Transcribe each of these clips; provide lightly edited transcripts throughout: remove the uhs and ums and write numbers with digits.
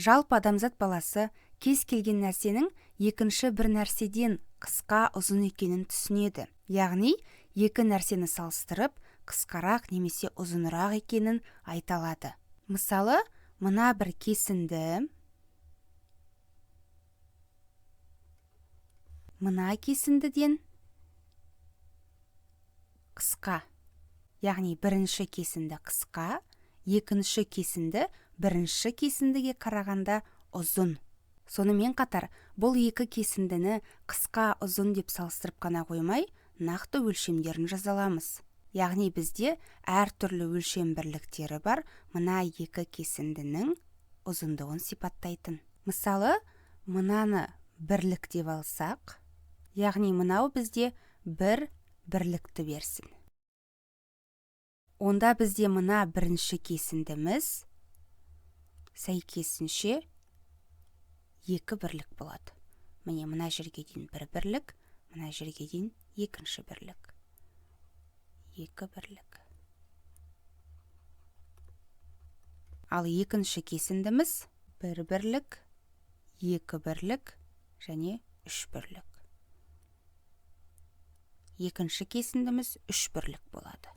Жалпы адамзат баласы кез келген нәрсенің екінші бір нәрседен қысқа ұзын екенін түсінеді. Яғни, екі нәрсені салыстырып, қысқарақ немесе ұзынырақ екенін айта алады. Мысалы, мына бір кесінді, мына кесіндіден қысқа. Яғни, бірінші кесінді қысқа, екінші кесінді бірінші кесіндіге қарағанда ұзын. Сонымен қатар, бұл екі кесіндіні қысқа ұзын деп салыстырып қана қоймай, нақты өлшемдерін жазаламыз. Яғни бізде әртүрлі өлшем бірліктері бар, мына екі кесіндінің ұзындығын сипаттайтын. Мысалы, мынаны бірлік деп алсақ, яғни мынау бізде бір бірлікті берсін. Онда бізде мына бірінші кесіндіміз сәйкесінше екі бірлік болады. Міне мына жерге дейін бір бірлік, мына жерге дейін екінші бірлік. Екі бірлік. Ал екінші кесіндіміз бір бірлік, екі бірлік және үш бірлік. Екінші кесіндіміз үш бірлік болады.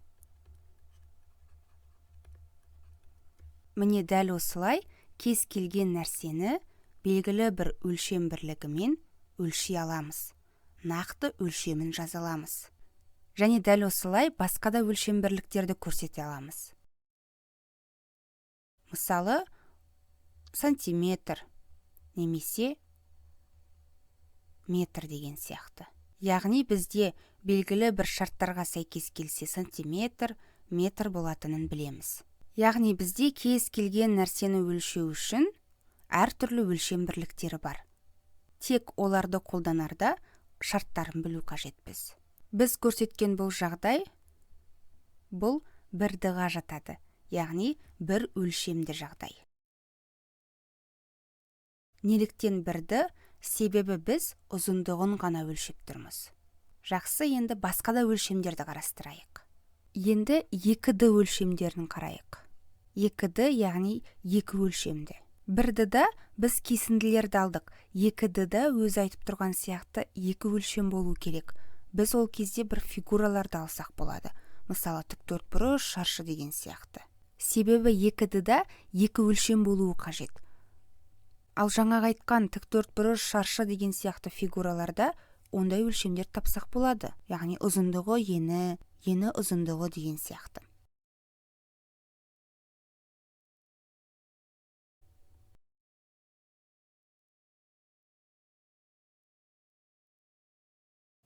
Міне дәл осылай кез келген нәрсені белгілі бір өлшем бірлігімен өлшей аламыз. Нақты өлшемін жазаламыз. Және дәл осылай басқа да өлшем бірліктерді көрсете аламыз. Мысалы, сантиметр немесе метр деген сияқты. Яғни бізде белгілі бір шарттарға сәйкес келсе сантиметр, метр болатынын білеміз. Яғни бізде кез келген нәрсені өлшеу үшін әртүрлі өлшем бірліктері бар. Тек оларды қолданарда шарттарын білу қажетпіз. Біз көрсеткен бұл жағдай, бұл бір д-ға жатады, яғни бір өлшемді жағдай. Неліктен бірді? Себебі біз ұзындығын ғана өлшеп тұрмыз. Жақсы, енді басқа да өлшемдерді қарастырайық. Енді 2D өлшемдерін қарайық. 2D, яғни екі өлшемді. 1D-да біз кесінділерді алдық. 2D-да өзі айтып тұрған сияқты екі өлшем болу керек. Біз ол кезде бір фигураларды алсақ болады. Мысалы, тіктөртбұрыш, шаршы деген сияқты. Себебі 2D-да екі өлшем болуы қажет. Ал жаңағы айтқан тіктөртбұрыш, шаршы деген сияқты фигураларда ондай өлшемдер тапсақ болады. Яғни ұзындығы ені, ені ұзындығы деген сияқты.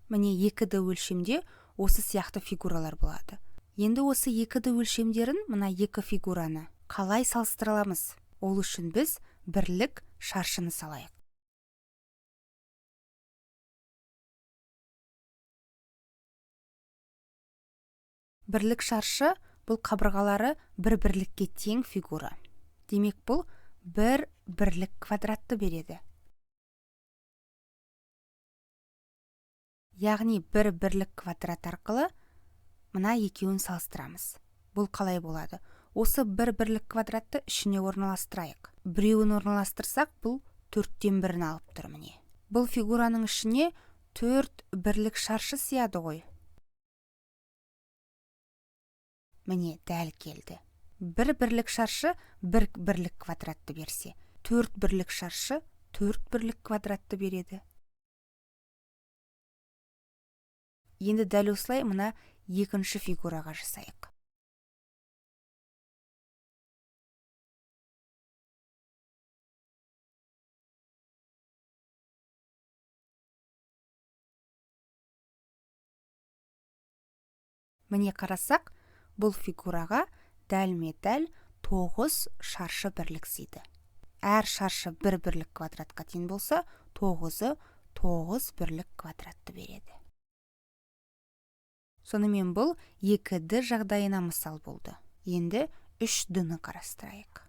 Міне 2D өлшемде осы сияқты фигуралар болады. Енді осы 2D өлшемдерін, мына екі фигураны қалай салыстыра аламыз? Ол үшін біз бірлік шаршыны салайық. Бірлік шаршы бұл қабырғалары бір бірлікке тең фигура. Демек бұл бір бірлік квадратты береді. Яғни бір бірлік квадрат арқылы мына екеуін салыстырамыз. Бұл қалай болады? Осы бір бірлік квадратты ішіне орналастырайық. Біреуін орналастырсақ, бұл 4-тен бірін алып тұр міне. Бұл фигураның ішіне 4 бірлік шаршы сияды ғой. Міне дәл келді. Бір бірлік шаршы бір бірлік квадратты берсе, 4 бірлік шаршы 4 бірлік квадратты береді. Енді дәл осылай мына екінші фигураға жасайық. Міне қарасақ, бұл фигураға дәлме-дәл 9 шаршы бірлік сыйды. Әр шаршы бір бірлік квадратқа тең болса, 9-ы 9 бірлік квадратты береді. Сонымен бұл 2D жағдайына мысал болды. Енді 3D-ны қарастырайық.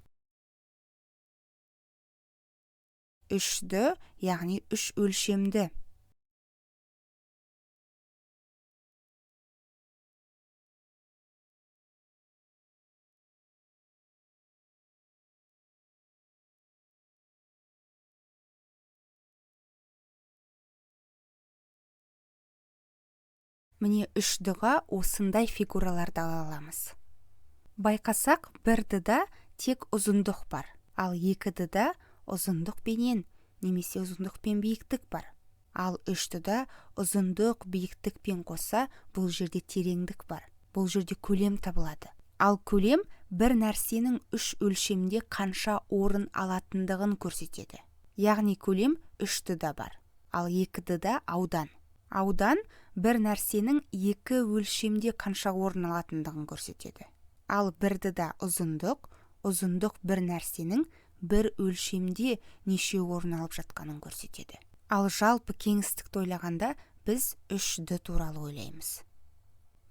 3D, яғни 3 өлшемді. Міне 3-ға осындай фигураларды ала аламыз. Байқасақ, 1-да тек ұзындық бар, ал 2-да ұзындық пенен немесе ұзындық пен биіктік бар. Ал 3-да ұзындық, биіктік пен қоса бұл жерде тереңдік бар. Бұл жерде көлем табылады. Ал көлем бір нәрсенің 3 өлшемде қанша орын алатындығын көрсетеді. Яғни көлем 3-да бар, ал 2-да аудан. Аудан бір нәрсенің 2 өлшемде қанша орын алатындығын көрсетеді. Ал 1-да ұзындық бір нәрсенің бір өлшемде неше орын алып жатқанын көрсетеді. Ал жалпы кеңістікті ойлағанда біз 3-ді туралы ойлаймыз.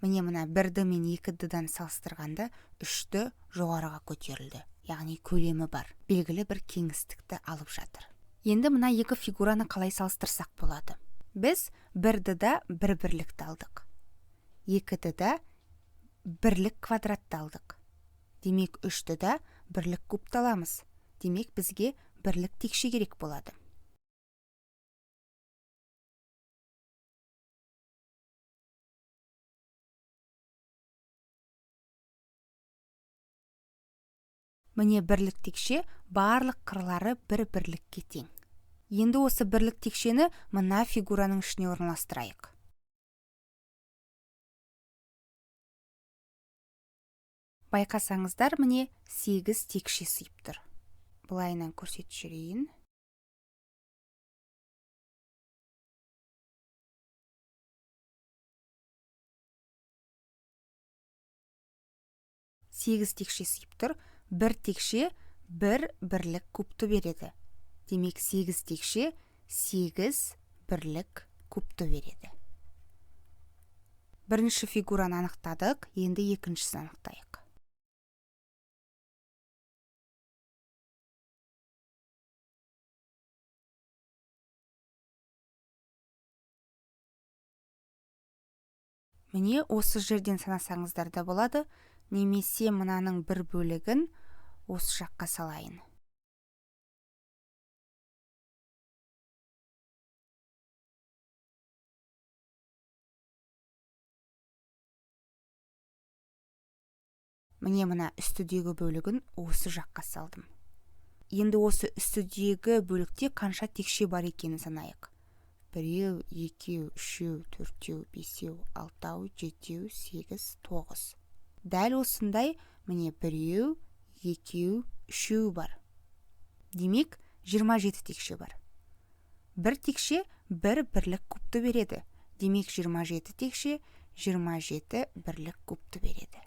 Міне мына 1-ді мен 2-дан салыстырғанда 3-ді жоғарыға көтерілді. Яғни көлемі бар, белгілі бір кеңістікті алып жатыр. Енді мына 2 фигураны қалай салыстырсақ болады? Біз 1-да бір бірлікті алдық. 2-да бірлік квадратты алдық. Демек 3-да бірлік кубты аламыз. Демек бізге бірлік текше керек болады. Міне бірлік текше барлық қырлары бір бірлікке тең. Енді осы бірлік текшені мына фигураның ішіне орналастырайық. Байқасаңыздар, міне 8 текше сыйып тұр. Былайынан көрсетіп жүрейін. Сегіз текше сыйып тұр. Бір текше бір бірлік кубты береді. Демек 8 текше 8 бірлік кубты береді. Бірінші фигураны анықтадық, енді екіншісін анықтайық. Міне осы жерден санасаңыздар да болады, немесе мынаның бір бөлігін осы жаққа салайын. Міне мына үстідегі бөлігін осы жаққа салдым. Енді осы үстідегі бөлікте қанша текше бар екенін санайық. 1, 2, 3, 4, 5, 6, 7, 8, 9. Дәл осындай міне 1, 2, 3 бар. Демек 27 текше бар. Бір текше бір бірлік кубты береді. Демек 27 текше 27 бірлік кубты береді.